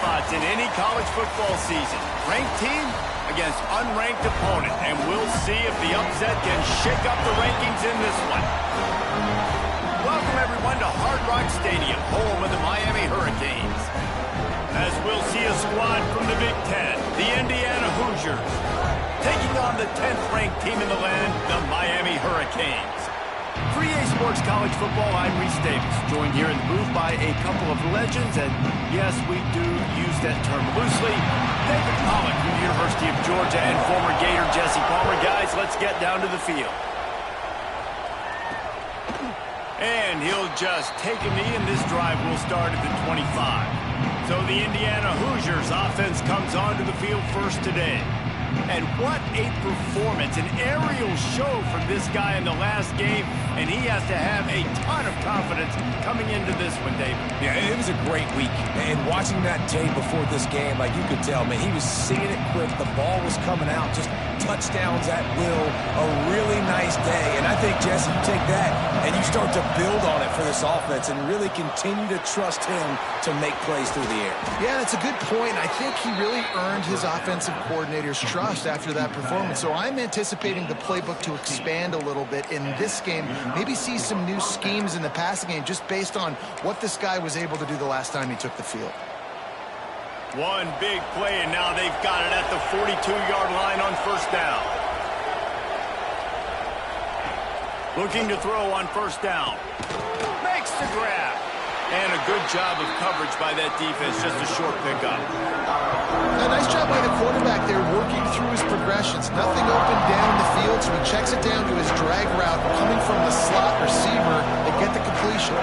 spots in any college football season. Ranked team against unranked opponent, and we'll see if the upset can shake up the rankings in this one. Welcome, everyone, to Hard Rock Stadium, home of the Miami Hurricanes. As we'll see a squad from the Big Ten, the Indiana Hoosiers, taking on the 10th-ranked team in the land, the Miami Hurricanes. For EA Sports College Football, I'm Reese Davis, joined here in the booth by a couple of legends, and yes, we do use that term loosely. David Pollack from the University of Georgia and former Gator Jesse Palmer. Guys, let's get down to the field. And he'll just take a knee, and this drive will start at the 25. So the Indiana Hoosiers offense comes onto the field first today. And what a performance, an aerial show from this guy in the last game, and he has to have a ton of confidence coming into this one, David. Yeah, it was a great week, and watching that tape before this game, like you could tell, man, he was seeing it quick, the ball was coming out, just touchdowns at will, a really nice day, and I think, Jesse, you take that and you start to build on it for this offense and really continue to trust him to make plays through the air. Yeah, that's a good point. I think he really earned his offensive coordinator's trust after that performance. So I'm anticipating the playbook to expand a little bit in this game. Maybe see some new schemes in the passing game just based on what this guy was able to do the last time he took the field. One big play, and now they've got it at the 42-yard line on first down. Looking to throw on first down. Makes the grab. And a good job of coverage by that defense, just a short pickup. A nice job by the quarterback there, working through his progressions. Nothing open down the field, so he checks it down to his drag route, coming from the slot receiver to get the completion.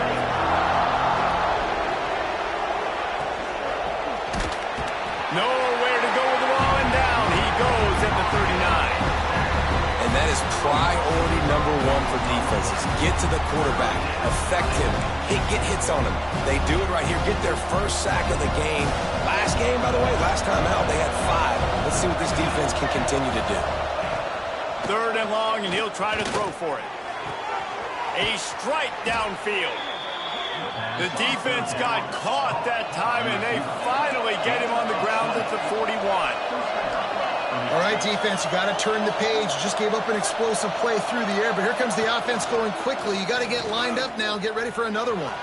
Nowhere to go with the ball, and down he goes at the 39. And that is priority number one for defenses. Get to the quarterback, affect him, get hits on him. They do it right here, get their first sack of the game. Last game, by the way, last time out, they had 5. Let's see what this defense can continue to do. Third and long, and he'll try to throw for it. A strike downfield. The defense got caught that time, and they finally get him on the ground at the 41. All right, defense, you got to turn the page. Just gave up an explosive play through the air, but here comes the offense going quickly. You got to get lined up now and get ready for another one.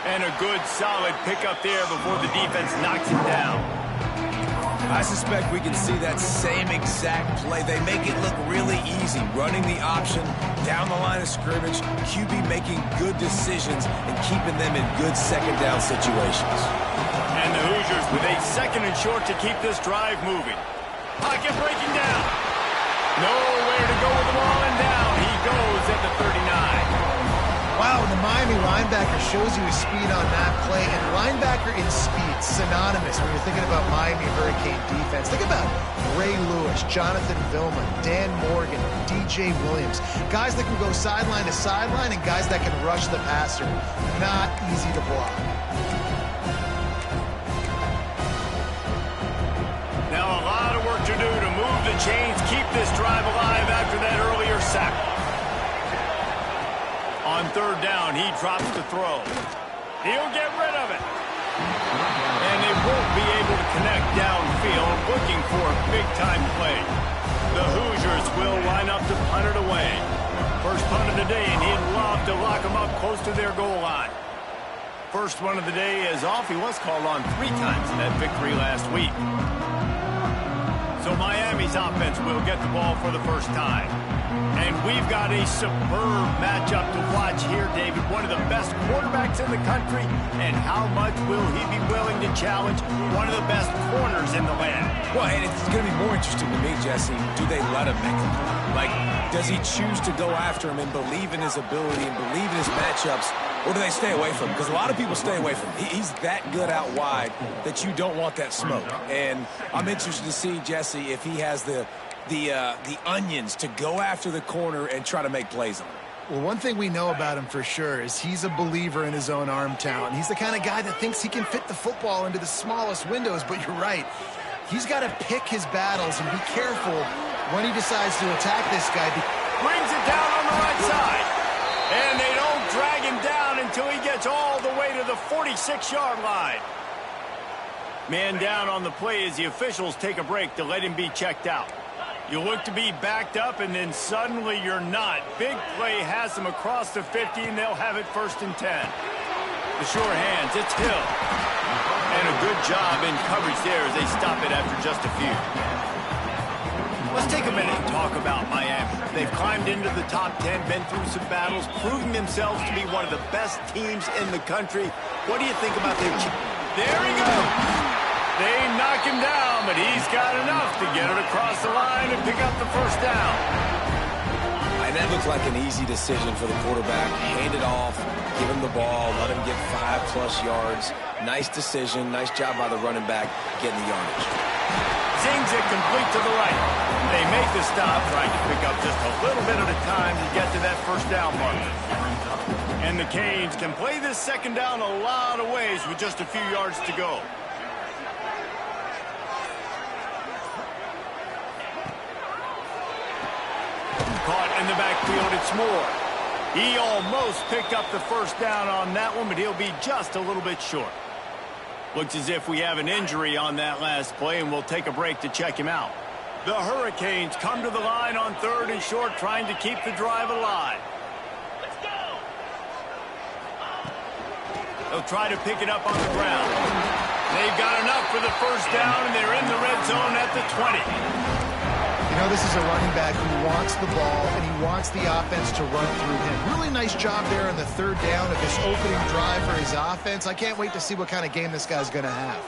And a good, solid pickup there before the defense knocks him down. I suspect we can see that same exact play. They make it look really easy, running the option down the line of scrimmage, QB making good decisions and keeping them in good second down situations. And the Hoosiers with a second and short to keep this drive moving. Pocket breaking down. Nowhere to go with the ball, and down he goes at the 39. Wow, the Miami linebacker shows you his speed on that play, and linebacker in speed, synonymous when you're thinking about Miami Hurricane defense. Think about Ray Lewis, Jonathan Vilma, Dan Morgan, DJ Williams. Guys that can go sideline to sideline and guys that can rush the passer. Not easy to block. Now a lot of work to do to move the chains, keep this drive alive after that earlier sack. On third down, he drops the throw. He'll get rid of it. And they won't be able to connect downfield, looking for a big-time play. The Hoosiers will line up to punt it away. First punt of the day, and he'd love to lock them up close to their goal line. First one of the day is off. He was called on 3 times in that victory last week. So Miami's offense will get the ball for the first time. And we've got a superb matchup to watch here, David. One of the best quarterbacks in the country. And how much will he be willing to challenge one of the best corners in the land? Well, and it's going to be more interesting to me, Jesse. Do they let him make it? Like, does he choose to go after him and believe in his ability and believe in his matchups? Or do they stay away from him? Because a lot of people stay away from him. He's that good out wide that you don't want that smoke. And I'm interested to see, Jesse, if he has the onions to go after the corner and try to make plays on him. Well, one thing we know about him for sure is he's a believer in his own arm talent. He's the kind of guy that thinks he can fit the football into the smallest windows, but you're right. He's got to pick his battles and be careful when he decides to attack this guy. Brings it down on the right side. And they don't drag him down until he gets all the way to the 46-yard line. Man down on the play as the officials take a break to let him be checked out. You look to be backed up, and then suddenly you're not. Big play has them across the 50, and they'll have it 1st and 10. The sure hands, it's Hill. And a good job in coverage there as they stop it after just a few. Let's take a minute and talk about Miami. They've climbed into the top 10, been through some battles, proving themselves to be one of the best teams in the country. What do you think about their... There he goes! They knock him down, but he's got enough to get it across the line and pick up the 1st down. And that looked like an easy decision for the quarterback. Hand it off, give him the ball, let him get 5+ yards. Nice decision, nice job by the running back getting the yardage. Zings it complete to the right. They make the stop, trying to pick up just a little bit at a time to get to that 1st down mark. And the Canes can play this 2nd down a lot of ways with just a few yards to go. Caught in the backfield, it's Moore. He almost picked up the 1st down on that one, but he'll be just a little bit short. Looks as if we have an injury on that last play, and we'll take a break to check him out. The Hurricanes come to the line on 3rd and short, trying to keep the drive alive. Let's go! They'll try to pick it up on the ground. They've got enough for the 1st down, and they're in the red zone at the 20. You know, this is a running back who wants the ball, and he wants the offense to run through him. Really nice job there on the 3rd down of this opening drive for his offense. I can't wait to see what kind of game this guy's going to have.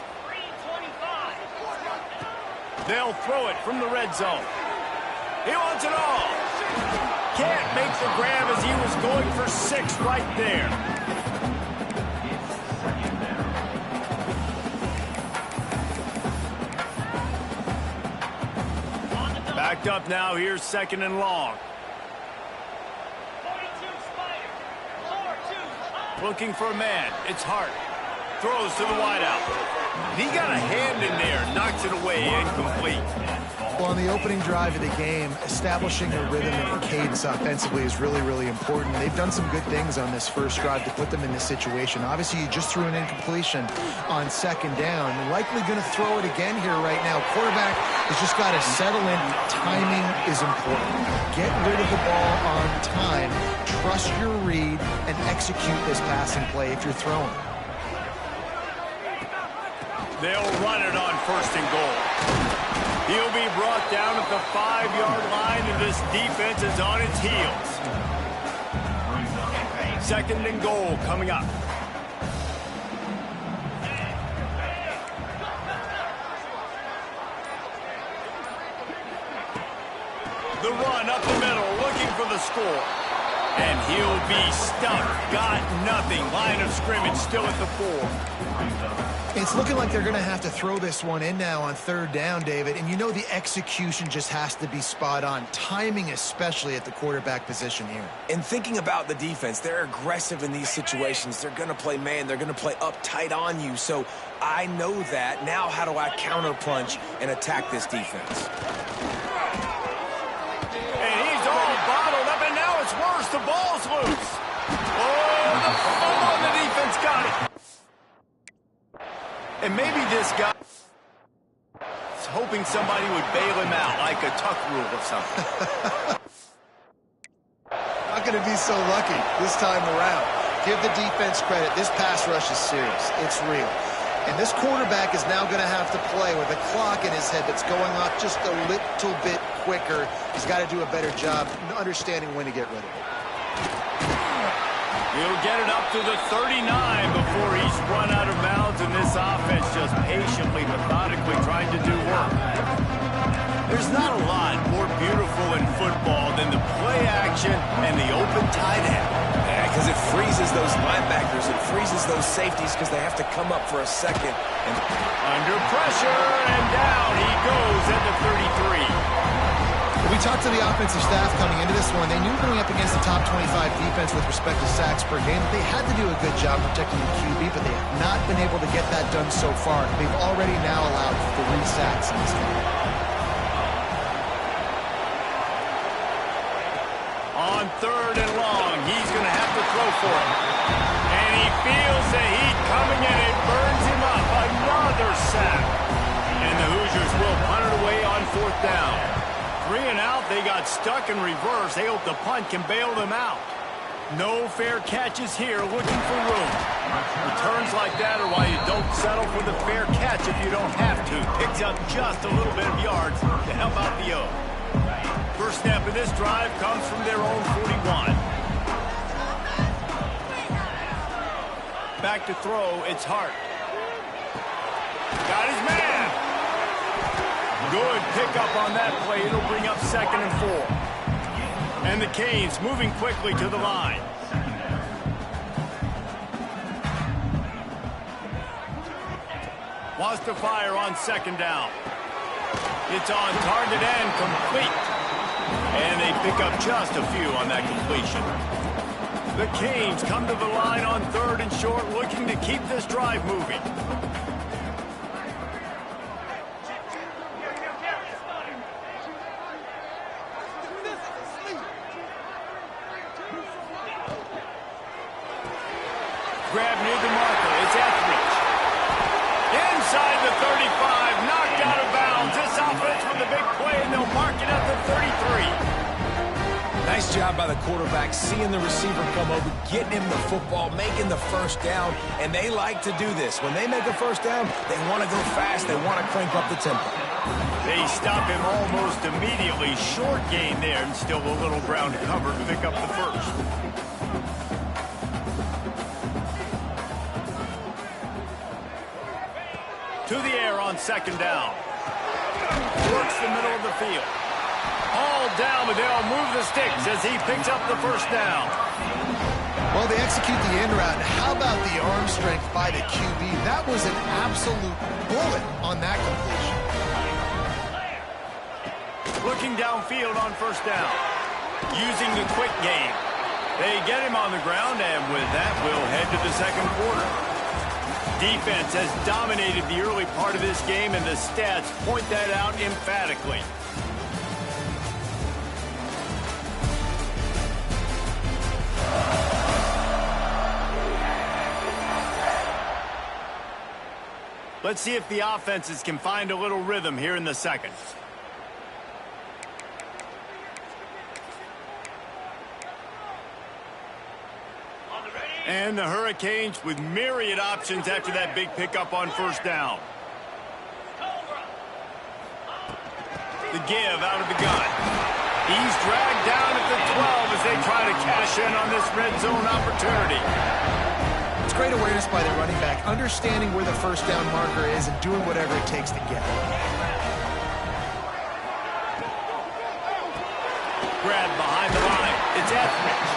They'll throw it from the red zone. He wants it all. Can't make the grab as he was going for 6 right there. Backed up now. Here's 2nd and long. Looking for a man. It's Hart. Throws to the wideout. He got a hand in there. Knocks it away. Incomplete. Well, on the opening drive of the game, establishing a rhythm and a cadence offensively is really, really important. They've done some good things on this 1st drive to put them in this situation. Obviously, you just threw an incompletion on 2nd down. Likely going to throw it again here right now. Quarterback has just got to settle in. Timing is important. Get rid of the ball on time. Trust your read and execute this passing play if you're throwing. They'll run it on 1st and goal. He'll be brought down at the 5-yard line, and this defense is on its heels. 2nd and goal coming up. The run up the middle, looking for the score. And he'll be stuck. Got nothing. Line of scrimmage still at the 4. It's looking like they're going to have to throw this one in now on 3rd down, David. And you know the execution just has to be spot on. Timing especially at the quarterback position here. And thinking about the defense, they're aggressive in these situations. They're going to play man. They're going to play up tight on you. So I know that. Now how do I counterpunch and attack this defense? And he's all bottled up, and now it's worse. The ball's loose. Oh, the fumble on the defense got it. And maybe this guy is hoping somebody would bail him out, like a tuck rule or something. Not going to be so lucky this time around. Give the defense credit. This pass rush is serious. It's real. And this quarterback is now going to have to play with a clock in his head that's going off just a little bit quicker. He's got to do a better job understanding when to get rid of it. He'll get it up to the 39 before he's run out of bounds, and this offense just patiently, methodically trying to do work. There's not a lot more beautiful in football than the play action and the open tight end. Yeah, because it freezes those linebackers. It freezes those safeties because they have to come up for a second. And under pressure, and down he goes at the 33. We talked to the offensive staff coming into this one. They knew going up against the top 25 defense with respect to sacks per game. They had to do a good job protecting the QB, but they have not been able to get that done so far. They've already now allowed 3 sacks in this game. On 3rd and long, he's going to have to throw for it. And he feels the heat coming in. It burns him up. another sack. And the Hoosiers will punt it away on 4th down. 3 and out, they got stuck in reverse. They hope the punt can bail them out. No fair catches here, looking for room. Returns like that are why you don't settle for the fair catch if you don't have to. Picks up just a little bit of yards to help out the O. First snap of this drive comes from their own 41. Back to throw, it's Hart. Got his man. Good pickup on that play. It'll bring up 2nd and 4. And the Canes moving quickly to the line. Wants to fire on 2nd down. It's on target and complete. And they pick up just a few on that completion. The Canes come to the line on 3rd and short, looking to keep this drive moving. Grab near the marker. It's Etheridge. Inside the 35, knocked out of bounds. This offense with a big play, and they'll mark it at the 33. Nice job by the quarterback, seeing the receiver come over, getting him the football, making the first down, and they like to do this. When they make a first down, they want to go fast. They want to crank up the tempo. They stop him almost immediately. Short gain there, and still a little ground cover to pick up the first. To the air on 2nd down. Works the middle of the field. All down, but they'll move the sticks as he picks up the first down. Well, they execute the in route. How about the arm strength by the QB? That was an absolute bullet on that completion. Looking downfield on 1st down. Using the quick game. They get him on the ground, and with that, we'll head to the 2nd quarter. Defense has dominated the early part of this game, and the stats point that out emphatically. Let's see if the offenses can find a little rhythm here in the 2nd. And the Hurricanes with myriad options after that big pickup on 1st down. The give out of the gun. He's dragged down at the 12 as they try to cash in on this red zone opportunity. It's great awareness by the running back, understanding where the 1st down marker is and doing whatever it takes to get it. Grab behind the line. It's Etheridge.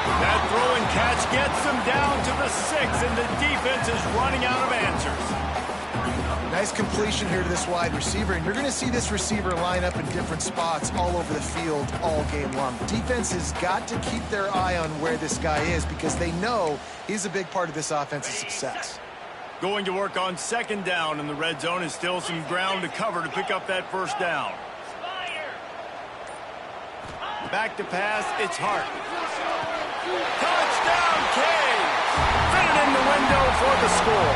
That throw and catch gets them down to the 6, and the defense is running out of answers. Nice completion here to this wide receiver, and you're going to see this receiver line up in different spots all over the field all game long. Defense has got to keep their eye on where this guy is because they know he's a big part of this offense's success. Going to work on 2nd down in the red zone, and still some ground to cover to pick up that 1st down. Back to pass, it's Hart. Touchdown, Canes! Fit it in the window for the score.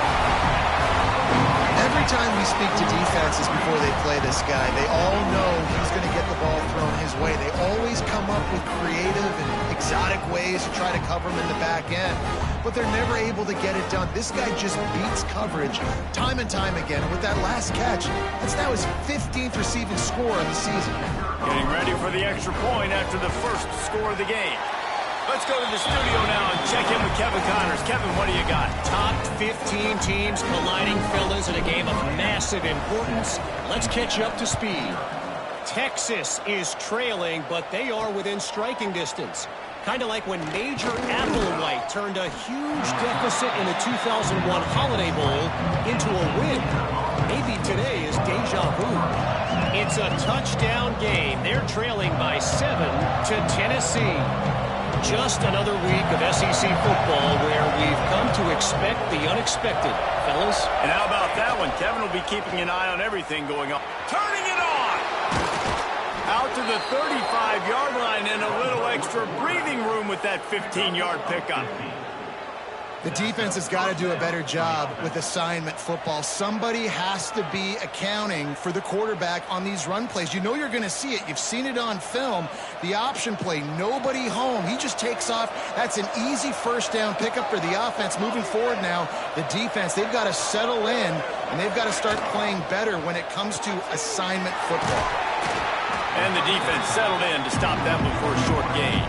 Every time we speak to defenses before they play this guy, they all know he's going to get the ball thrown his way. They always come up with creative and exotic ways to try to cover him in the back end, but they're never able to get it done. This guy just beats coverage time and time again. With that last catch, that's now his 15th receiving score of the season. Getting ready for the extra point after the first score of the game. Let's go to the studio now and check in with Kevin Connors. Kevin, what do you got? Top 15 teams colliding, fellas, in a game of massive importance. Let's catch you up to speed. Texas is trailing, but they are within striking distance. Kind of like when Major Applewhite turned a huge deficit in the 2001 Holiday Bowl into a win. Maybe today is deja vu. It's a touchdown game. They're trailing by 7 to Tennessee. Just another week of SEC football where we've come to expect the unexpected, fellas. And how about that one? Kevin will be keeping an eye on everything going on. Turning it on! Out to the 35-yard line and a little extra breathing room with that 15-yard pickup. The defense has got to do a better job with assignment football. Somebody has to be accounting for the quarterback on these run plays. You know you're going to see it. You've seen it on film. The option play, nobody home. He just takes off. That's an easy first down pickup for the offense. Moving forward now, the defense, they've got to settle in, and they've got to start playing better when it comes to assignment football. And the defense settled in to stop that before a short gain.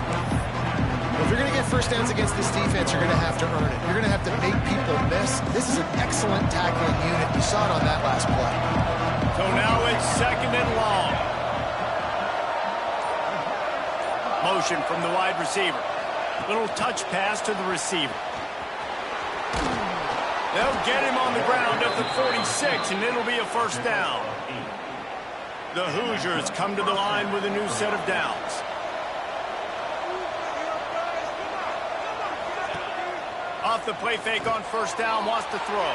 If you're going to get first downs against this defense, you're going to have to earn it. You're going to have to make people miss. This is an excellent tackling unit. You saw it on that last play. So now it's 2nd and long. Motion from the wide receiver. Little touch pass to the receiver. They'll get him on the ground at the 46, and it'll be a first down. The Hoosiers come to the line with a new set of downs. Off the play fake on first down, wants to throw.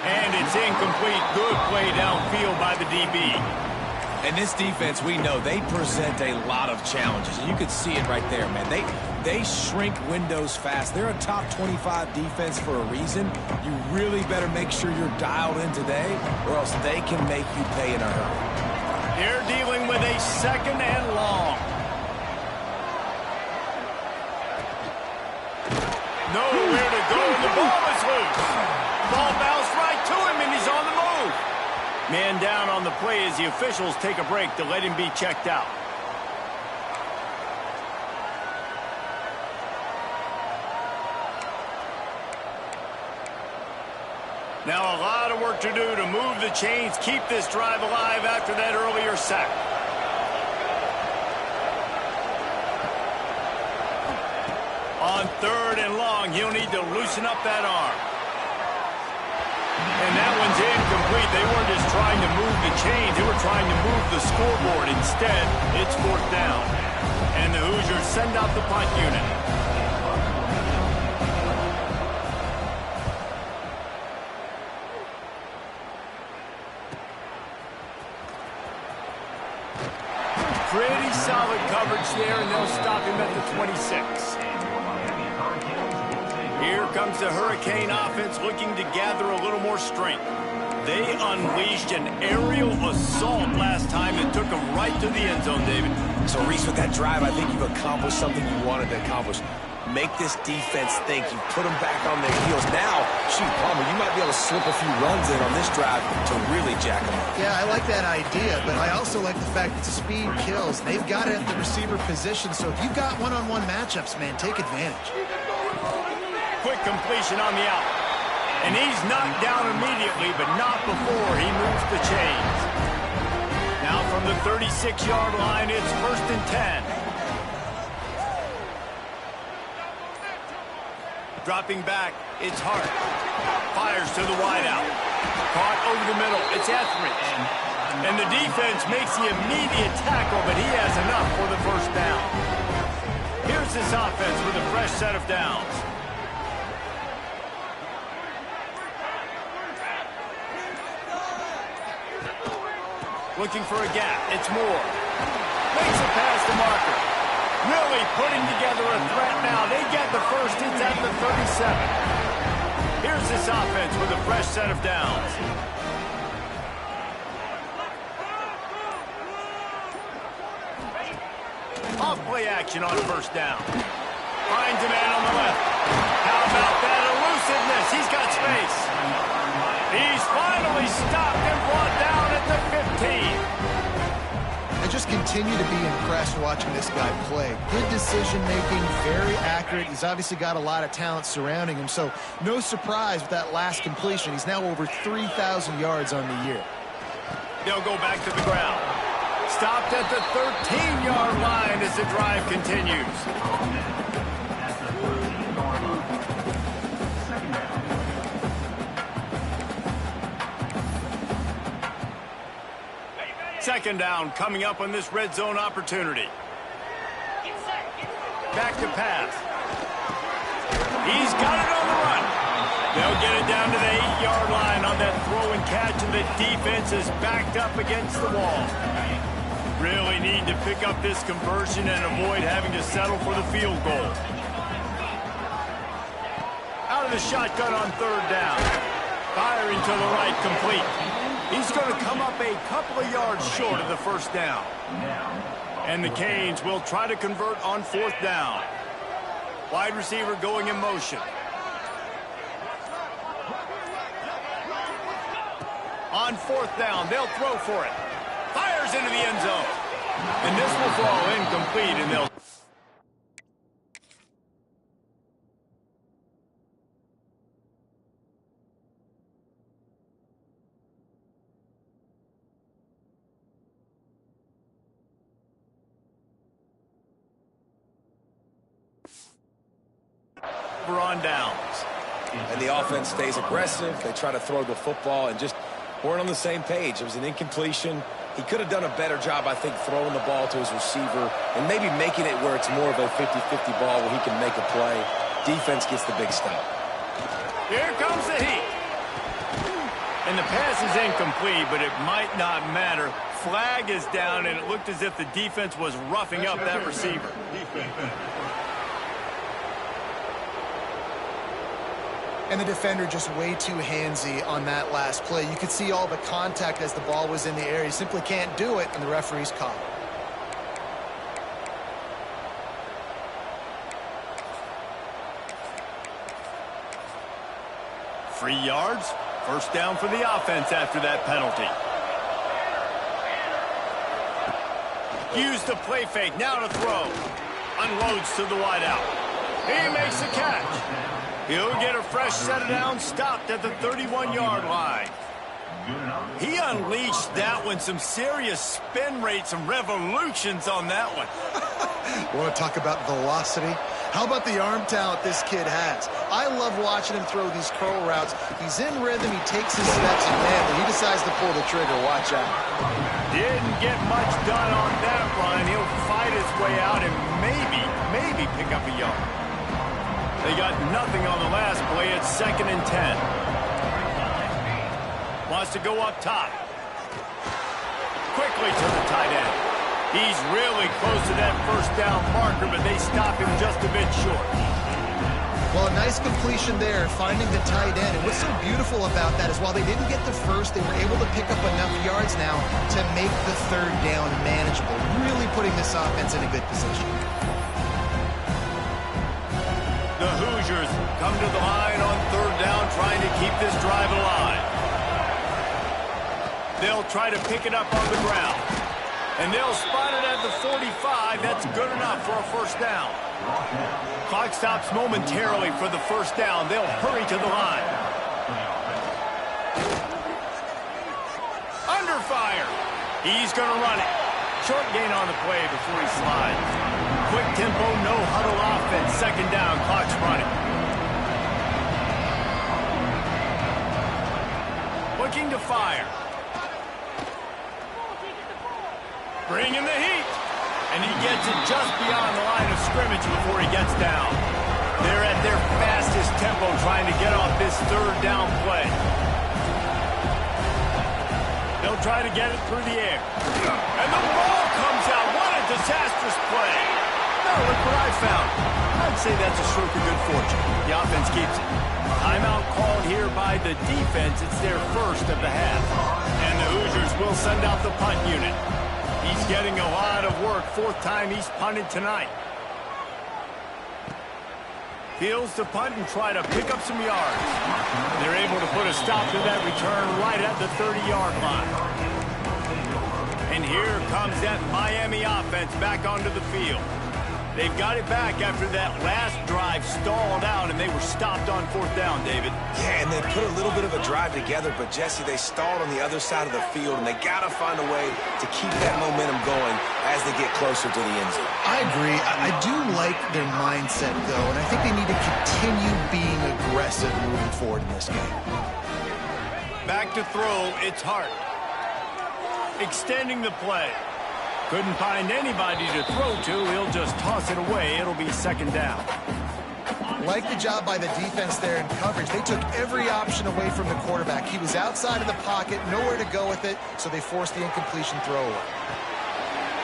And it's incomplete. Good play downfield by the DB. And this defense, we know, they present a lot of challenges. And you can see it right there, man. They shrink windows fast. They're a top 25 defense for a reason. You really better make sure you're dialed in today, or else they can make you pay in a hurry. They're dealing with a 2nd and long. Nowhere to go, and the ball is loose. Ball bounced right to him, and he's on the move. Man down on the play as the officials take a break to let him be checked out. Now a lot of work to do to move the chains, keep this drive alive after that earlier sack. On 3rd and long, he'll need to loosen up that arm. And that one's incomplete. They weren't just trying to move the chains. They were trying to move the scoreboard. Instead, it's 4th down. And the Hoosiers send out the punt unit. Pretty solid coverage there, and they'll stop him at the 26. Here comes the Hurricane offense looking to gather a little more strength. They unleashed an aerial assault last time that took them right to the end zone, David. So, Reese, with that drive, I think you've accomplished something you wanted to accomplish. Make this defense think. You put them back on their heels. Now, shoot, Palmer, you might be able to slip a few runs in on this drive to really jack them up. Yeah, I like that idea, but I also like the fact that speed kills. They've got it at the receiver position, so if you've got one-on-one matchups, man, take advantage. Quick completion on the out. And he's knocked down immediately, but not before he moves the chains. Now from the 36-yard line, it's 1st and 10. Dropping back, it's Hart. Fires to the wideout. Caught over the middle, it's Etheridge. And the defense makes the immediate tackle, but he has enough for the first down. Here's this offense with a fresh set of downs. Looking for a gap. It's Moore. Makes it past the marker. Really putting together a threat now. They get the first. It's at the 37. Here's this offense with a fresh set of downs. Off play action on first down. Finds a man on the left. How about that elusiveness? He's got space. He's finally stopped and brought down at the 15. I just continue to be impressed watching this guy play. Good decision-making, very accurate. He's obviously got a lot of talent surrounding him, so no surprise with that last completion. He's now over 3,000 yards on the year. They'll go back to the ground. Stopped at the 13-yard line as the drive continues. Second down coming up on this red zone opportunity. Back to pass. He's got it on the run. They'll get it down to the 8-yard line on that throw and catch, and the defense is backed up against the wall. Really need to pick up this conversion and avoid having to settle for the field goal. the shotgun on third down. Firing to the right, complete. He's going to come up a couple of yards short of the first down. And the Canes will try to convert on fourth down. Wide receiver going in motion. On fourth down, they'll throw for it. Fires into the end zone. And this will fall incomplete, and they'll... on downs. And the offense stays aggressive. They try to throw the football and just weren't on the same page. It was an incompletion. He could have done a better job, I think, throwing the ball to his receiver and maybe making it where it's more of a 50-50 ball where he can make a play. Defense gets the big stop. Here comes the heat. And the pass is incomplete, but it might not matter. Flag is down, and it looked as if the defense was roughing up that receiver. And the defender just way too handsy on that last play. You could see all the contact as the ball was in the air. He simply can't do it, and the referee's caught. Free yards. First down for the offense after that penalty. Use the play fake. Now to throw. Unloads to the wideout. He makes the catch. He'll get a fresh set down, stopped at the 31-yard line. He unleashed that one. Some serious spin rates, some revolutions on that one. Want to talk about velocity? How about the arm talent this kid has? I love watching him throw these curl routes. He's in rhythm, he takes his steps, and man, when he decides to pull the trigger, watch out. Didn't get much done on that run. He'll fight his way out and maybe pick up a yard. They got nothing on the last play. It's 2nd and 10. Wants to go up top. Quickly to the tight end. He's really close to that first down marker, but they stop him just a bit short. Well, a nice completion there, finding the tight end. And what's so beautiful about that is while they didn't get the first, they were able to pick up enough yards now to make the third down manageable, really putting this offense in a good position. The Hoosiers come to the line on third down, trying to keep this drive alive. They'll try to pick it up on the ground. And they'll spot it at the 45. That's good enough for a first down. Clock stops momentarily for the first down. They'll hurry to the line. Under fire. He's going to run it. Short gain on the play before he slides. Quick tempo, no huddle offense. Second down, clock's running. Looking to fire. Bringing the heat. And he gets it just beyond the line of scrimmage before he gets down. They're at their fastest tempo trying to get off this third down play. They'll try to get it through the air. And the ball comes out. What a disastrous play. Now look what I found. I'd say that's a stroke of good fortune. The offense keeps it. Timeout called here by the defense. It's their first of the half. And the Hoosiers will send out the punt unit. He's getting a lot of work. Fourth time he's punted tonight. Fields to punt and try to pick up some yards. They're able to put a stop to that return right at the 30-yard line. And here comes that Miami offense back onto the field. They've got it back after that last drive stalled out, and they were stopped on fourth down, David. Yeah, and they put a little bit of a drive together, but, Jesse, they stalled on the other side of the field, and they got to find a way to keep that momentum going as they get closer to the end zone. I agree. I do like their mindset, though, and I think they need to continue being aggressive moving forward in this game. Back to throw, it's Hart. Extending the play. Couldn't find anybody to throw to. He'll just toss it away. It'll be second down. Like the job by the defense there in coverage. They took every option away from the quarterback. He was outside of the pocket, nowhere to go with it, so they forced the incompletion throw away.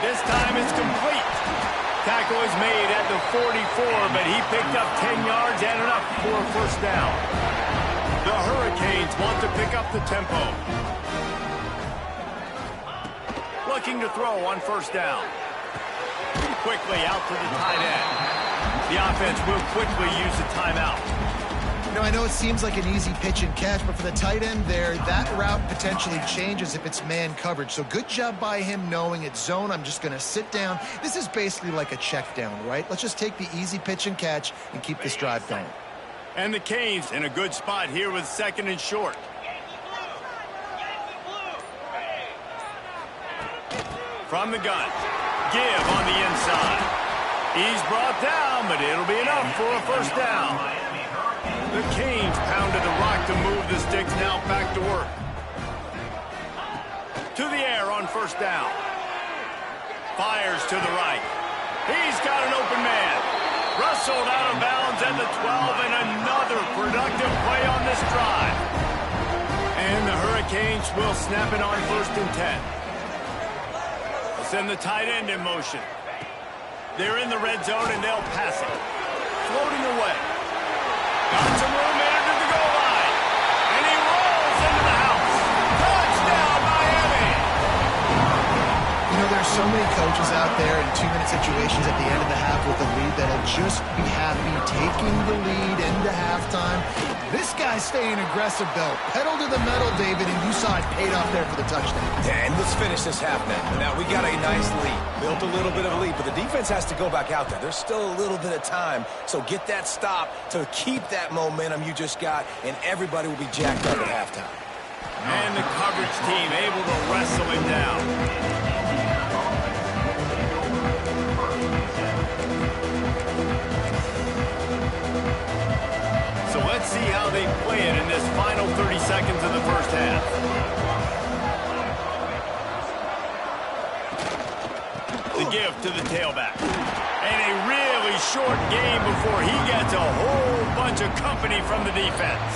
This time it's complete. Tackle is made at the 44, but he picked up 10 yards and enough for a first down. The Hurricanes want to pick up the tempo. Looking to throw on first down. Quickly out to the tight end. The offense will quickly use a timeout. You know, I know it seems like an easy pitch and catch, but for the tight end there, that route potentially changes if it's man coverage. So good job by him knowing it's zone. I'm just going to sit down. This is basically like a check down, right? Let's just take the easy pitch and catch and keep this drive going. And the Canes in a good spot here with second and short. From the gun. Give on the inside. He's brought down, but it'll be enough for a first down. The Canes pounded the rock to move the sticks, now back to work. To the air on first down. Fires to the right. He's got an open man. Rustled out of bounds at the 12, and another productive play on this drive. And the Hurricanes will snap it on first and 10. They'll send the tight end in motion. They're in the red zone, and they'll pass it. Floating away. Got some room into the goal line. And he rolls into the house. Touchdown, Miami! You know, there's so many coaches out there in 2-minute situations at the end of the half with a lead that'll just be happy taking the lead into halftime. This guy's staying aggressive, though. Pedal to the metal, David, and you saw it paid off there for the touchdown. Yeah, and let's finish this half now. Now, we got a nice lead. Built a little bit of a lead, but the defense has to go back out there. There's still a little bit of time, so get that stop to keep that momentum you just got, and everybody will be jacked up at halftime. And the coverage team able to wrestle him down. So let's see how they play it in this final 30 seconds of the first half. The give to the tailback. And a really short game before he gets a whole bunch of company from the defense.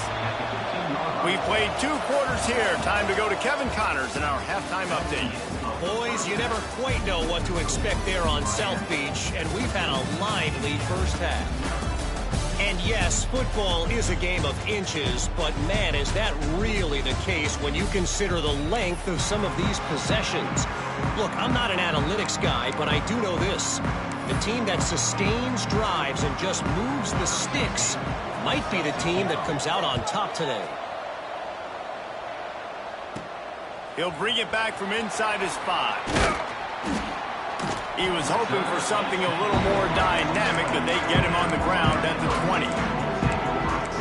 We've played 2 quarters here. Time to go to Kevin Connors in our halftime update. Boys, you never quite know what to expect there on South Beach, and we've had a lively first half. And yes, football is a game of inches, but man, is that really the case when you consider the length of some of these possessions. Look, I'm not an analytics guy, but I do know this. The team that sustains drives and just moves the sticks might be the team that comes out on top today. He'll bring it back from inside his 5. He was hoping for something a little more dynamic, but they get him on the ground at the 20.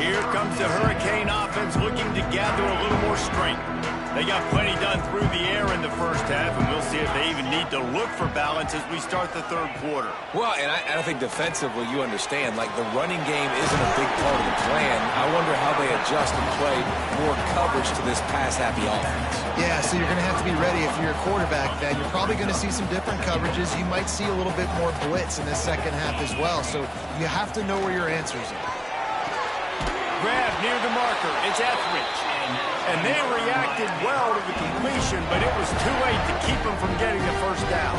Here comes the Hurricane offense looking to gather a little more strength. They got plenty done through the air in the first half, and we'll see if they even need to look for balance as we start the third quarter. Well, and I think defensively you understand, like the running game isn't a big part of the plan. I wonder how they adjust and play more coverage to this pass-happy offense. Yeah, so you're going to have to be ready if you're a quarterback, then. You're probably going to see some different coverages. You might see a little bit more blitz in the second half as well, so you have to know where your answers are. Grab near the marker. It's Etheridge. And they reacted well to the completion, but it was too late to keep them from getting the first down.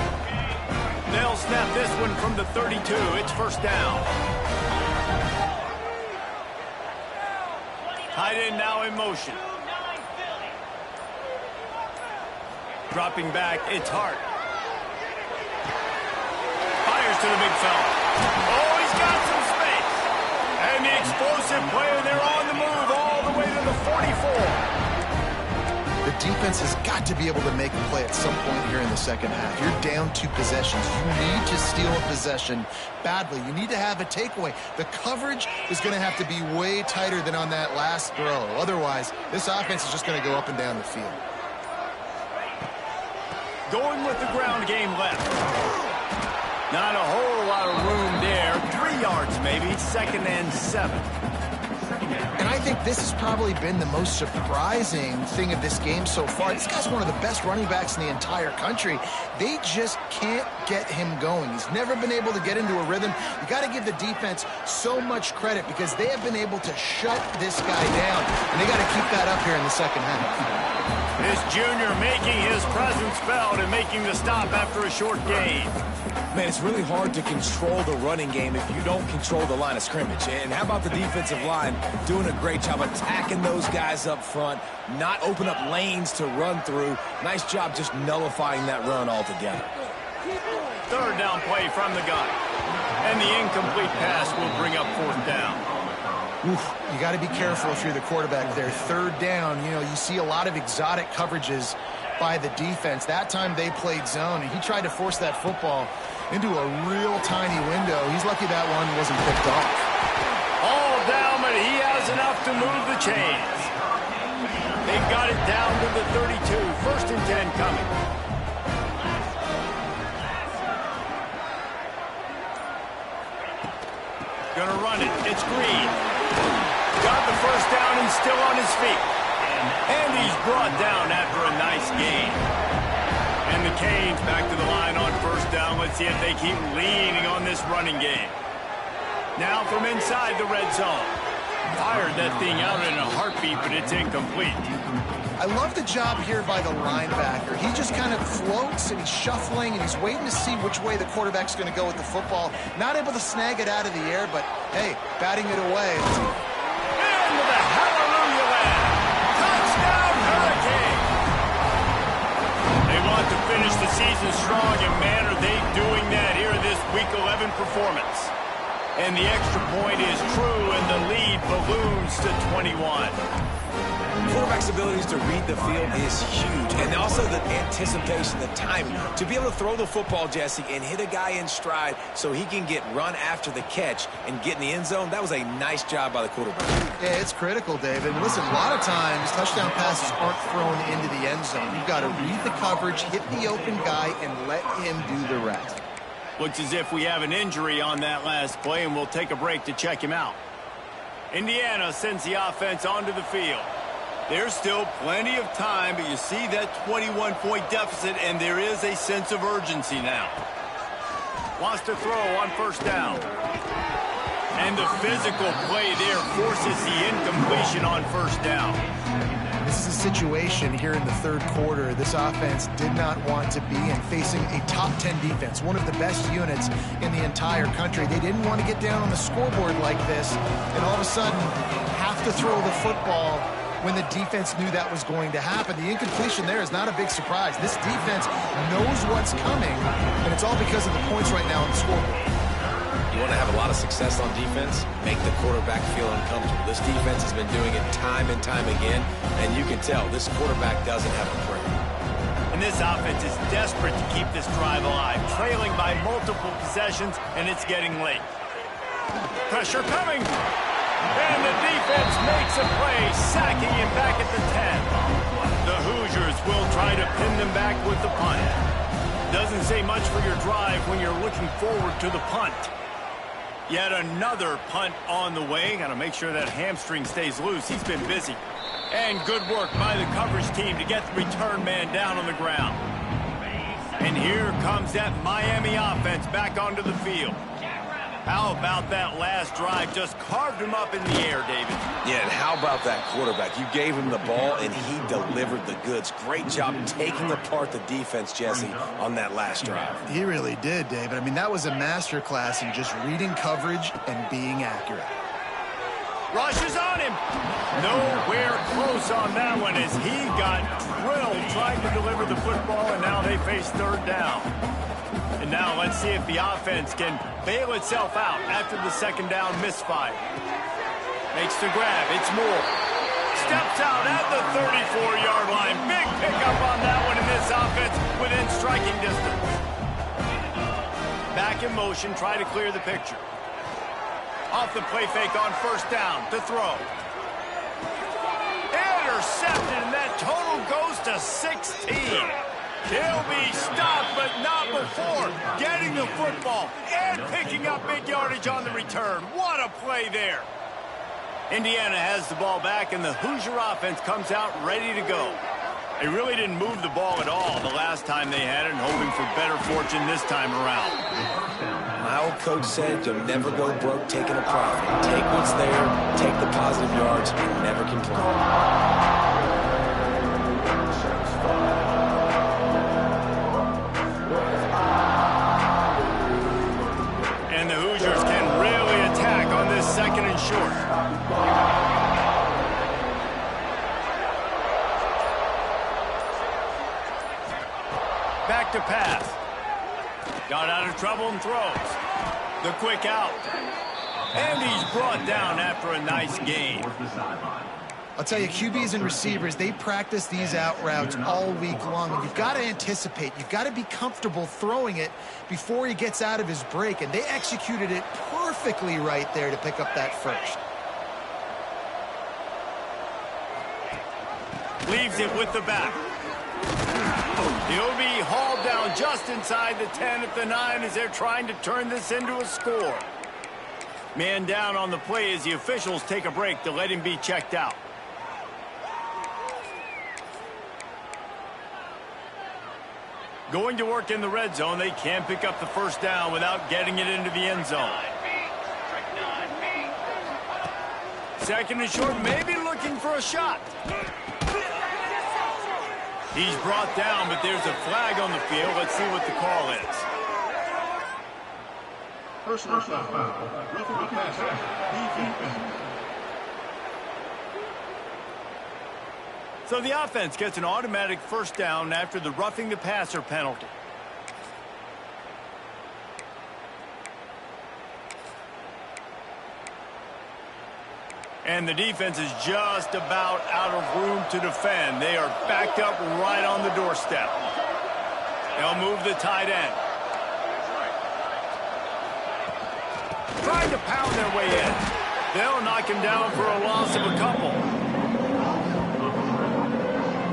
They'll snap this one from the 32. It's first down. Tight end now in motion. Dropping back, it's Hart. Fires to the big fella. Oh, he's got some space. And the explosive player, they're on the move all the way to the 44. The defense has got to be able to make a play at some point here in the second half. You're down 2 possessions. You need to steal a possession badly. You need to have a takeaway. The coverage is going to have to be way tighter than on that last throw. Otherwise, this offense is just going to go up and down the field. Going with the ground game left. Not a whole lot of room there. 3 yards maybe, second and 7. And I think this has probably been the most surprising thing of this game so far. This guy's one of the best running backs in the entire country. They just can't get him going. He's never been able to get into a rhythm. You got to give the defense so much credit because they have been able to shut this guy down. And they got to keep that up here in the second half. This junior making his presence felt and making the stop after a short gain. Man, it's really hard to control the running game if you don't control the line of scrimmage. And how about the defensive line doing a great job attacking those guys up front, not open up lanes to run through. Nice job just nullifying that run altogether. Third down play from the gun. And the incomplete pass will bring up fourth down. Oof, you got to be careful if you're the quarterback there. Third down, you know, you see a lot of exotic coverages by the defense. That time they played zone, and he tried to force that football into a real tiny window. He's lucky that one wasn't picked off. All down, but he has enough to move the chains. They've got it down to the 32. First and 10 coming. Gonna run it. It's Green. Got the first down and still on his feet. And he's brought down after a nice gain. And the Canes back to the line on first down. Let's see if they keep leaning on this running game. Now from inside the red zone. Fired that thing out in a heartbeat, but it's incomplete. I love the job here by the linebacker. He just kind of floats and he's shuffling and he's waiting to see which way the quarterback's going to go with the football. Not able to snag it out of the air, but hey, batting it away. And the hallelujah land. Touchdown Hurricane. They want to finish the season strong, and man, are they doing that here in this Week 11 performance. And the extra point is true, and the lead balloons to 21. Quarterback's abilities to read the field is huge, and also the anticipation, the timing. To be able to throw the football, Jesse, and hit a guy in stride so he can get run after the catch and get in the end zone, that was a nice job by the quarterback. Yeah, it's critical, David. And listen, a lot of times touchdown passes aren't thrown into the end zone. You've got to read the coverage, hit the open guy, and let him do the rest. Looks as if we have an injury on that last play, and we'll take a break to check him out. Indiana sends the offense onto the field. There's still plenty of time, but you see that 21-point deficit, and there is a sense of urgency now. Wants to throw on first down. And the physical play there forces the incompletion on first down. This is a situation here in the third quarter this offense did not want to be in, facing a top 10 defense, one of the best units in the entire country. They didn't want to get down on the scoreboard like this, and all of a sudden have to throw the football when the defense knew that was going to happen. The incompletion there is not a big surprise. This defense knows what's coming, and it's all because of the points right now on the scoreboard. You want to have a lot of success on defense? Make the quarterback feel uncomfortable. This defense has been doing it time and time again, and you can tell this quarterback doesn't have a prayer. And this offense is desperate to keep this drive alive, trailing by multiple possessions, and it's getting late. Pressure coming. And the defense makes a play, sacking him back at the 10. The Hoosiers will try to pin them back with the punt. Doesn't say much for your drive when you're looking forward to the punt. Yet another punt on the way. Got to make sure that hamstring stays loose. He's been busy. And good work by the coverage team to get the return man down on the ground. And here comes that Miami offense back onto the field. How about that last drive? Just carved him up in the air, David. Yeah, and how about that quarterback? You gave him the ball, and he delivered the goods. Great job taking apart the defense, Jesse, on that last drive. He really did, David. I mean, that was a masterclass in just reading coverage and being accurate. Rush is on him. Nowhere close on that one as he got drilled trying to deliver the football, and now they face third down. And now let's see if the offense can bail itself out after the second down misfire. Makes the grab. It's Moore. Steps out at the 34-yard line. Big pickup on that one in this offense within striking distance. Back in motion, try to clear the picture. Off the play fake on first down to throw. Intercepted, and that total goes to 16. He'll be stopped, but not before getting the football and picking up big yardage on the return. What a play there. Indiana has the ball back, and the Hoosier offense comes out ready to go. They really didn't move the ball at all the last time they had it, and hoping for better fortune this time around. My old coach said you'll never go broke taking a profit. Take what's there, take the positive yards, and never complain. Back to pass. Got out of trouble and throws. The quick out. And he's brought down after a nice gain. I'll tell you, QBs and receivers, they practice these out routes all week long. And you've got to anticipate. You've got to be comfortable throwing it before he gets out of his break. And they executed it perfectly right there to pick up that first. Leaves it with the back. He'll be hauled down just inside the 10 at the 9 as they're trying to turn this into a score. Man down on the play as the officials take a break to let him be checked out. Going to work in the red zone, they can't pick up the first down without getting it into the end zone. Second and short, maybe looking for a shot. He's brought down, but there's a flag on the field. Let's see what the call is. Personal foul. Roughing the passer. So the offense gets an automatic first down after the roughing the passer penalty. And the defense is just about out of room to defend. They are backed up right on the doorstep. They'll move the tight end. Trying to pound their way in. They'll knock him down for a loss of a couple.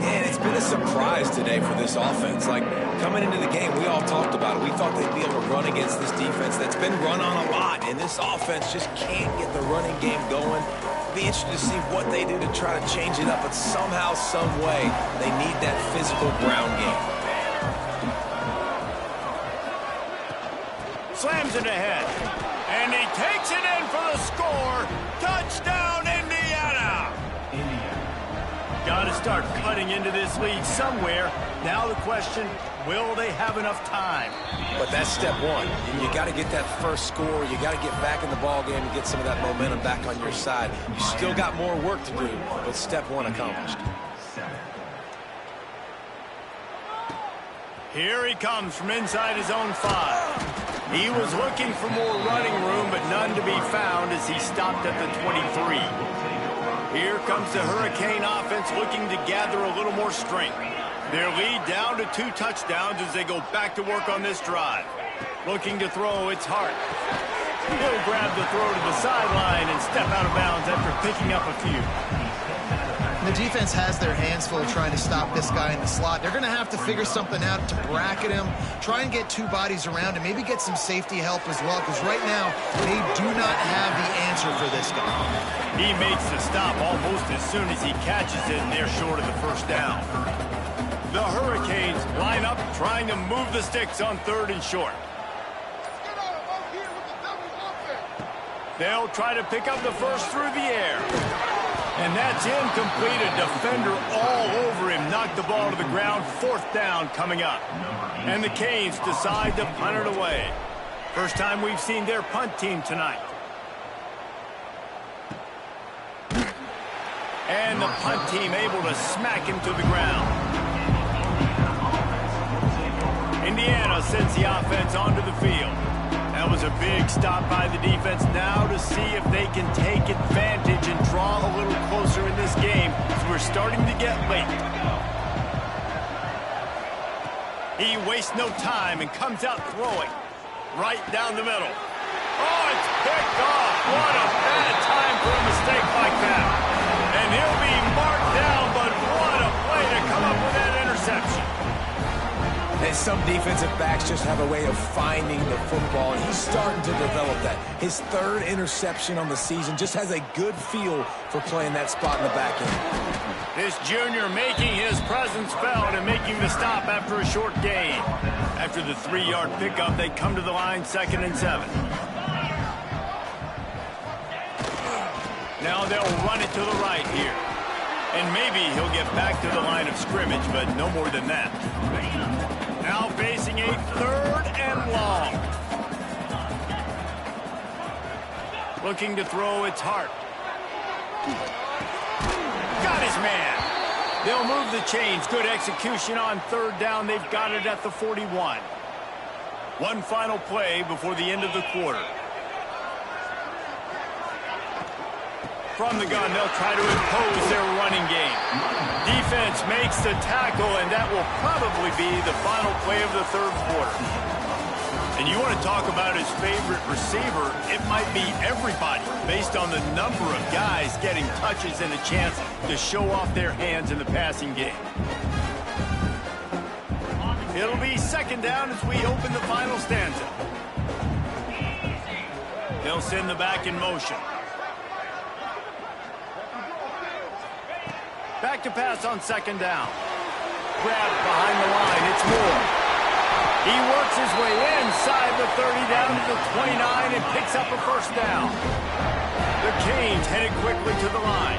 And it's been a surprise today for this offense. Like, coming into the game, we all talked about it. We thought they'd be able to run against this defense that's been run on a lot. And this offense just can't get the running game going. Be interested to see what they do to try to change it up, but somehow, some way, they need that physical ground game. Slams it ahead, and he takes it in for the score. Touchdown, Indiana! Got to start cutting into this lead somewhere. Now the question, will they have enough time? But that's step one. You got to get that first score. You got to get back in the ball game and get some of that momentum back on your side. You still got more work to do, but step one accomplished. Here he comes from inside his own 5. He was looking for more running room, but none to be found as he stopped at the 23. Here comes the Hurricane offense looking to gather a little more strength. Their lead down to 2 touchdowns as they go back to work on this drive. Looking to throw, it's Hart. He'll grab the throw to the sideline and step out of bounds after picking up a few. The defense has their hands full trying to stop this guy in the slot. They're going to have to figure something out to bracket him, try and get 2 bodies around him, maybe get some safety help as well, because right now they do not have the answer for this guy. He makes the stop almost as soon as he catches it, and they're short of the first down. The Hurricanes line up trying to move the sticks on 3rd and short. They'll try to pick up the first through the air. And that's incomplete. A defender all over him. Knocked the ball to the ground. 4th down coming up. And the Canes decide to punt it away. First time we've seen their punt team tonight. And the punt team able to smack him to the ground. Indiana sends the offense onto the field. That was a big stop by the defense. Now to see if they can take advantage and draw a little closer in this game as we're starting to get late. He wastes no time and comes out throwing right down the middle. Oh, it's picked off. What a bad time for a mistake like that. And he'll be marked down, but what a play to come up with that interception. And some defensive backs just have a way of finding the football, and he's starting to develop that. His 3rd interception on the season, just has a good feel for playing that spot in the back end. This junior making his presence felt and making the stop after a short gain. After the 3-yard pickup, they come to the line 2nd and 7. Now they'll run it to the right here. And maybe he'll get back to the line of scrimmage, but no more than that. Now facing a 3rd and long. Looking to throw, it's Hart. Got his man. They'll move the chains. Good execution on third down. They've got it at the 41. One final play before the end of the quarter. From the gun, they'll try to impose their running game. Defense makes the tackle, and that will probably be the final play of the third quarter. And you want to talk about his favorite receiver, it might be everybody based on the number of guys getting touches and a chance to show off their hands in the passing game. It'll be second down as we open the final stanza. They'll send the back in motion. Back to pass on second down. Grabbed behind the line. It's Moore. He works his way inside the 30 down to the 29 and picks up a first down. The Canes headed quickly to the line.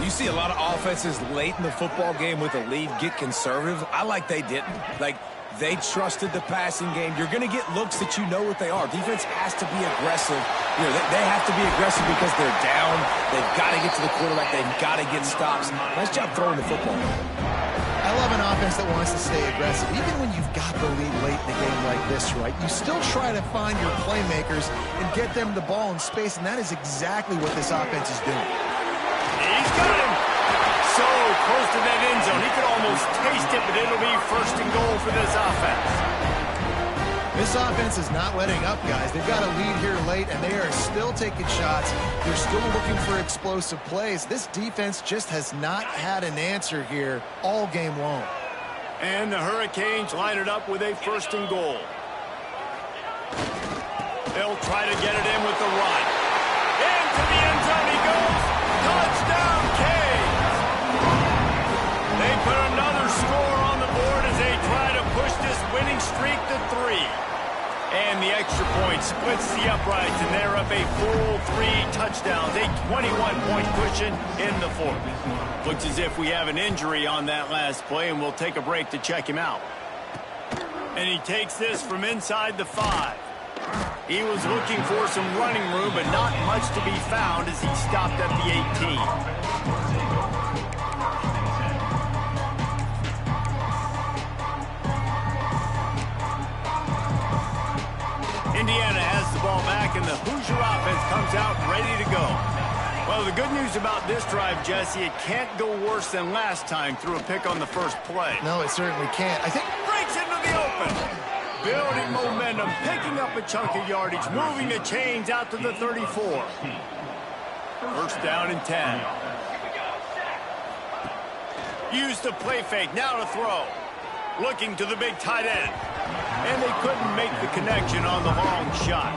You see a lot of offenses late in the football game with a lead get conservative. I like they didn't. Like, they trusted the passing game. You're going to get looks that you know what they are. Defense has to be aggressive. You know, they have to be aggressive because they're down. They've got to get to the quarterback. They've got to get stops. Nice job throwing the football. I love an offense that wants to stay aggressive. Even when you've got the lead late in the game like this, right, you still try to find your playmakers and get them the ball in space, and that is exactly what this offense is doing. He's got him. So close to that end zone. He could almost taste it, but it'll be first and goal for this offense. This offense is not letting up, guys. They've got a lead here late, and they are still taking shots. They're still looking for explosive plays. This defense just has not had an answer here all game long. And the Hurricanes line it up with a first and goal. They'll try to get it in with the run. Into the end zone he goes. Touchdown, Canes! They put another score on the board as they try to push this winning streak to 3. And the extra point splits the uprights, and they're up a full 3 touchdowns, a 21-point cushion in the fourth. Looks as if we have an injury on that last play, and we'll take a break to check him out. And he takes this from inside the 5. He was looking for some running room, but not much to be found as he stopped at the 18. Indiana has the ball back, and the Hoosier offense comes out ready to go. Well, the good news about this drive, Jesse, it can't go worse than last time through a pick on the first play. No, it certainly can't. I think Breaks into the open. Building momentum, picking up a chunk of yardage, moving the chains out to the 34. First down and 10. Use the play fake, now to throw. Looking to the big tight end. And they couldn't make the connection on the long shot.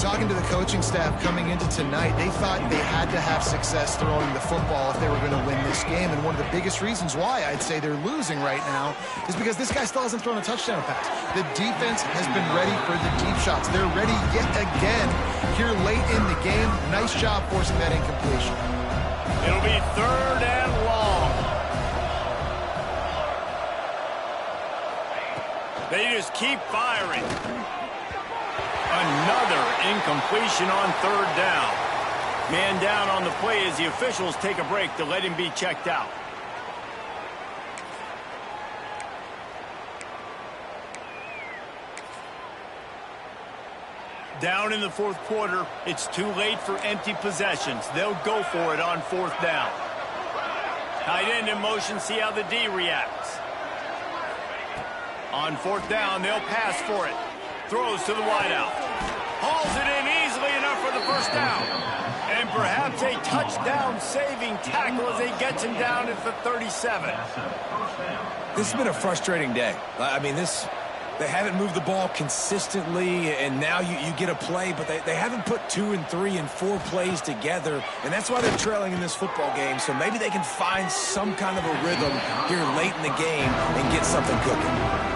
talking to the coaching staff coming into tonight, they thought they had to have success throwing the football if they were going to win this game. And one of the biggest reasons why I'd say they're losing right now is because this guy still hasn't thrown a touchdown pass. The defense has been ready for the deep shots. They're ready yet again here late in the game. Nice job forcing that incompletion. It'll be third and long. They just keep firing. Another incompletion on third down. Man down on the play as the officials take a break to let him be checked out. Down in the fourth quarter, it's too late for empty possessions. They'll go for it on fourth down. Tight end in motion, see how the D reacts. On fourth down, they'll pass for it. Throws to the wideout. Hauls it in easily enough for the first down. And perhaps a touchdown-saving tackle as he gets him down at the 37. This has been a frustrating day. I mean, they haven't moved the ball consistently, and now you get a play, but they haven't put 2 and 3 and 4 plays together, and that's why they're trailing in this football game. So maybe they can find some kind of a rhythm here late in the game and get something cooking.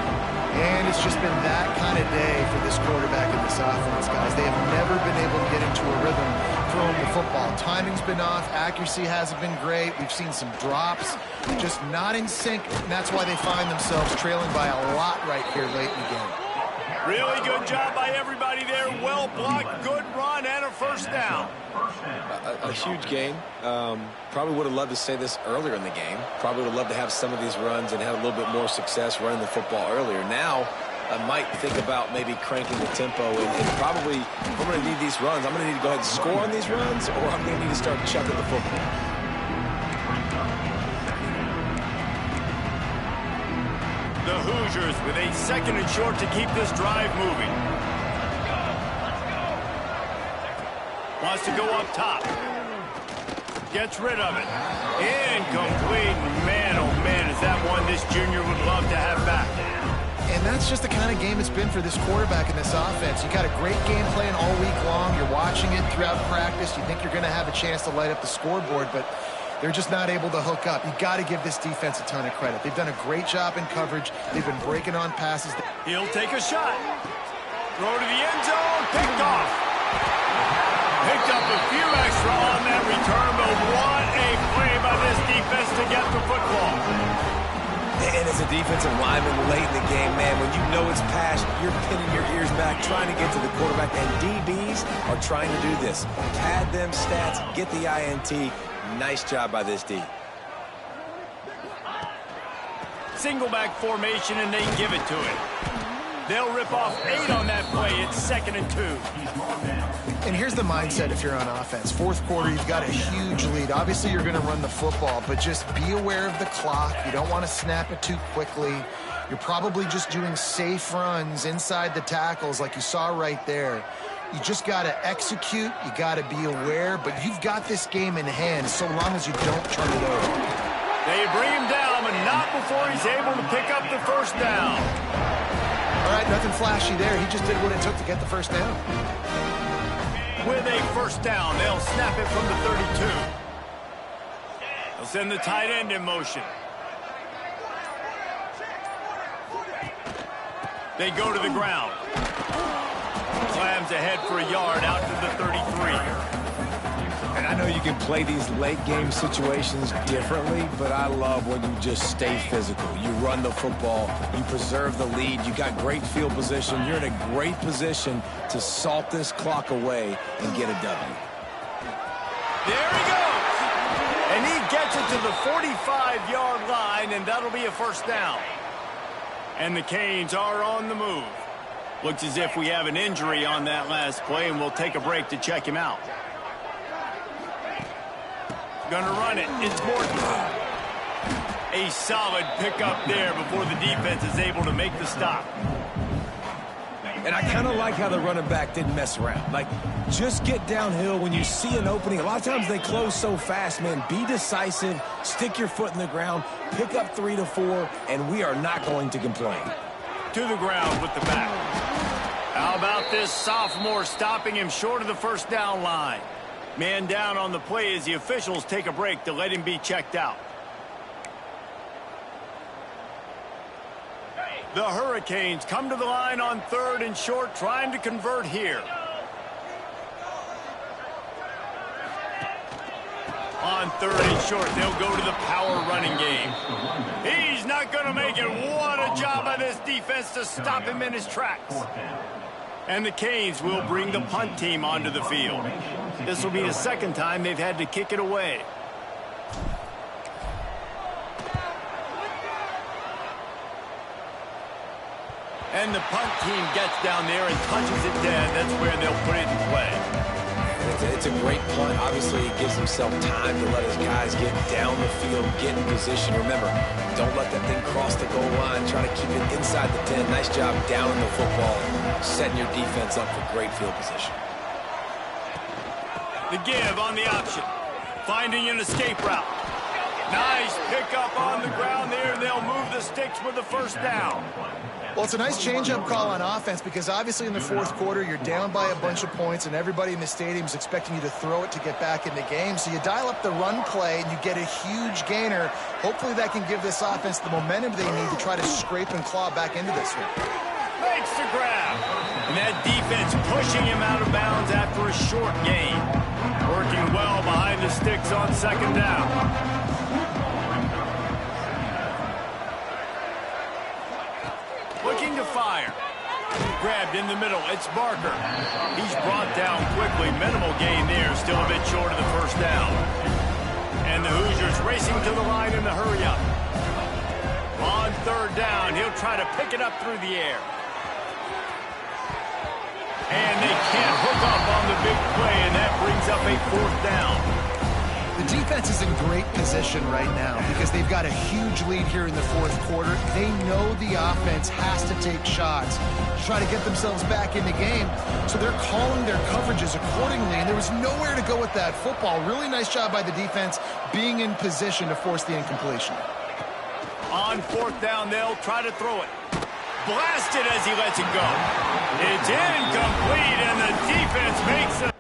And it's just been that kind of day for this quarterback and this offense, guys. They have never been able to get into a rhythm throwing the football. Timing's been off. Accuracy hasn't been great. We've seen some drops. Just not in sync, and that's why they find themselves trailing by a lot right here late in the game. Really good job by everybody there. Well blocked, good run, and a first down. A huge gain. Probably would have loved to say this earlier in the game. Probably would have loved to have some of these runs and have a little bit more success running the football earlier. Now, I might think about maybe cranking the tempo and probably, if I'm going to need these runs, I'm going to need to go ahead and score on these runs, or I'm going to need to start chucking the football. The Hoosiers with a 2nd and short to keep this drive moving. Wants to go up top. Gets rid of it. Incomplete. Man, oh man, is that one this junior would love to have back. And that's just the kind of game it's been for this quarterback in this offense. You got a great game plan all week long. You're watching it throughout practice. You think you're going to have a chance to light up the scoreboard, but they're just not able to hook up. You got to give this defense a ton of credit. They've done a great job in coverage. They've been breaking on passes. He'll take a shot. Throw to the end zone. Picked off. Picked up a few extra on that return, but what a play by this defense to get the football. And as a defensive lineman late in the game, man, when you know it's past, you're pinning your ears back, trying to get to the quarterback, and DBs are trying to do this. Pad them stats, get the INT. Nice job by this D. Single back formation, and they give it to it. They'll rip off 8 on that play. It's 2nd and 2. And here's the mindset if you're on offense. Fourth quarter, you've got a huge lead. Obviously, you're going to run the football, but just be aware of the clock. You don't want to snap it too quickly. You're probably just doing safe runs inside the tackles like you saw right there. You just got to execute. You got to be aware, but you've got this game in hand so long as you don't turn it over. They bring him down, but not before he's able to pick up the first down. All right, nothing flashy there. He just did what it took to get the first down. With a first down, they'll snap it from the 32. They'll send the tight end in motion. They go to the ground. Slams ahead for a yard out to the 33. And I know you can play these late game situations differently, but I love when you just stay physical. You run the football, you preserve the lead, you got great field position, you're in a great position to salt this clock away and get a W. There he goes! And he gets it to the 45-yard line, and that'll be a first down. And the Canes are on the move. Looks as if we have an injury on that last play, and we'll take a break to check him out. Gonna run it. It's Morton. A solid pickup there before the defense is able to make the stop. And I kind of like how the running back didn't mess around. Like, just get downhill when you see an opening. A lot of times they close so fast, man. Be decisive, stick your foot in the ground, pick up 3 to 4, and we are not going to complain. To the ground with the back. How about this sophomore stopping him short of the first down line? Man down on the play as the officials take a break to let him be checked out. The Hurricanes come to the line on 3rd and short, trying to convert here. On 3rd and short, they'll go to the power running game. He's not going to make it. What a job by this defense to stop him in his tracks. And the Canes will bring the punt team onto the field. This will be the second time they've had to kick it away. And the punt team gets down there and touches it dead. That's where they'll put it in play. It's a great punt. Obviously, he gives himself time to let his guys get down the field, get in position. Remember, don't let that thing cross the goal line. Try to keep it inside the 10. Nice job down in the football, setting your defense up for great field position. The give on the option. Finding an escape route. Nice pickup on the ground there. They'll move the sticks with the first down. Well, it's a nice change-up call on offense because obviously in the fourth quarter, you're down by a bunch of points and everybody in the stadium is expecting you to throw it to get back in the game. So you dial up the run play and you get a huge gainer. Hopefully that can give this offense the momentum they need to try to scrape and claw back into this one. Makes the grab. And that defense pushing him out of bounds after a short gain. Working well behind the sticks on second down. Looking to fire. Grabbed in the middle. It's Barker. He's brought down quickly. Minimal gain there. Still a bit short of the first down. And the Hoosiers racing to the line in the hurry-up. On third down, he'll try to pick it up through the air. And they can't hook up on the big play, and that brings up a fourth down. The defense is in great position right now because they've got a huge lead here in the fourth quarter. They know the offense has to take shots to try to get themselves back in the game, so they're calling their coverages accordingly, and there was nowhere to go with that football. Really nice job by the defense being in position to force the incompletion. On fourth down, they'll try to throw it. Blasted as he lets it go. It's incomplete, and the defense makes it.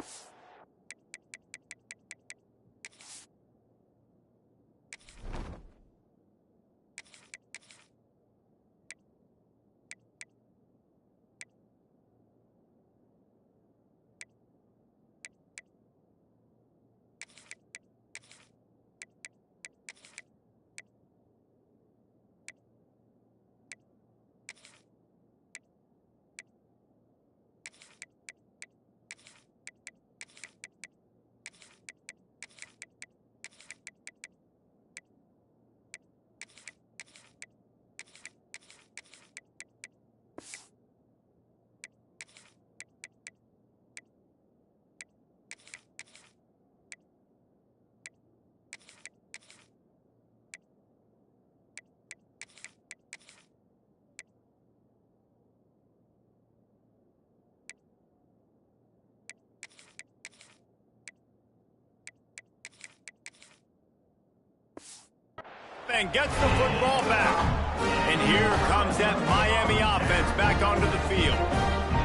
And gets the football back. And here comes that Miami offense back onto the field.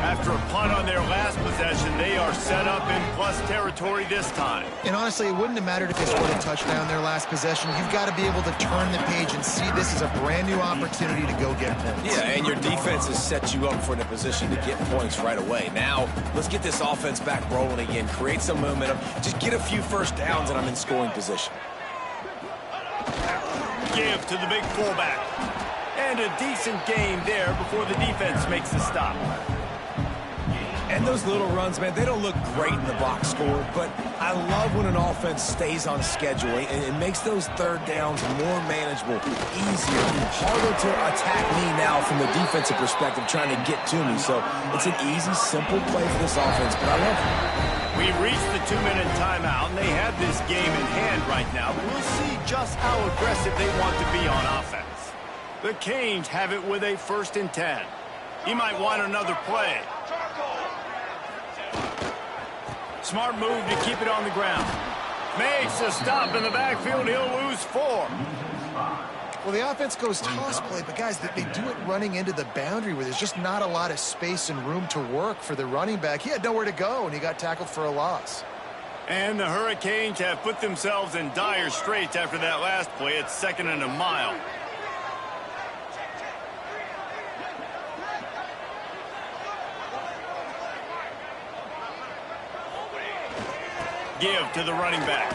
After a punt on their last possession, they are set up in plus territory this time. And honestly, it wouldn't have mattered if they scored a touchdown their last possession. You've got to be able to turn the page and see this as a brand new opportunity to go get points. Yeah, and your defense has set you up for the position to get points right away. Now, let's get this offense back rolling again, create some momentum, just get a few first downs, and I'm in scoring position. Give to the big fullback. And a decent gain there before the defense makes the stop. And those little runs, man, they don't look great in the box score, but I love when an offense stays on schedule, and it makes those third downs more manageable, easier, harder to attack me now from the defensive perspective trying to get to me. So it's an easy, simple play for this offense, but I love it. We've reached the 2-minute timeout, and they have this game in hand right now. We'll see just how aggressive they want to be on offense. The Canes have it with a 1st and 10. He might want another play. Smart move to keep it on the ground. Makes a stop in the backfield. He'll lose 4. Well, the offense goes toss play, but guys, they do it running into the boundary where there's just not a lot of space and room to work for the running back. He had nowhere to go, and he got tackled for a loss. And the Hurricanes have put themselves in dire straits after that last play. It's 2nd and a mile. Give to the running back.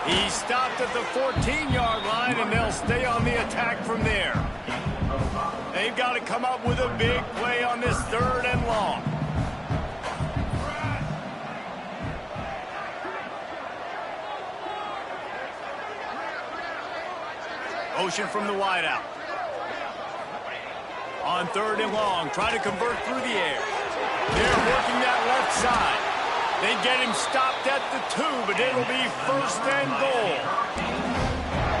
He stopped at the 14-yard line, and they'll stay on the attack from there. They've got to come up with a big play on this 3rd and long. Motion from the wideout. On 3rd and long, trying to convert through the air. They're working that left side. They get him stopped at the 2, but it'll be 1st and goal.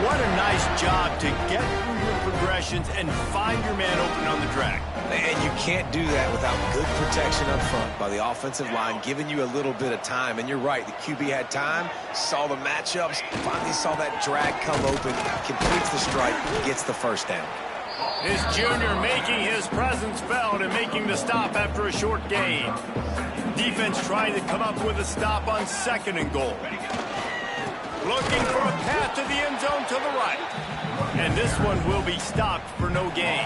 What a nice job to get through your progressions and find your man open on the track. And you can't do that without good protection up front by the offensive line, giving you a little bit of time. And you're right, the QB had time, saw the matchups, finally saw that drag come open, completes the strike, gets the 1st down. This junior making his presence felt and making the stop after a short gain. Defense trying to come up with a stop on 2nd and goal. Looking for a path to the end zone to the right. And this one will be stopped for no gain.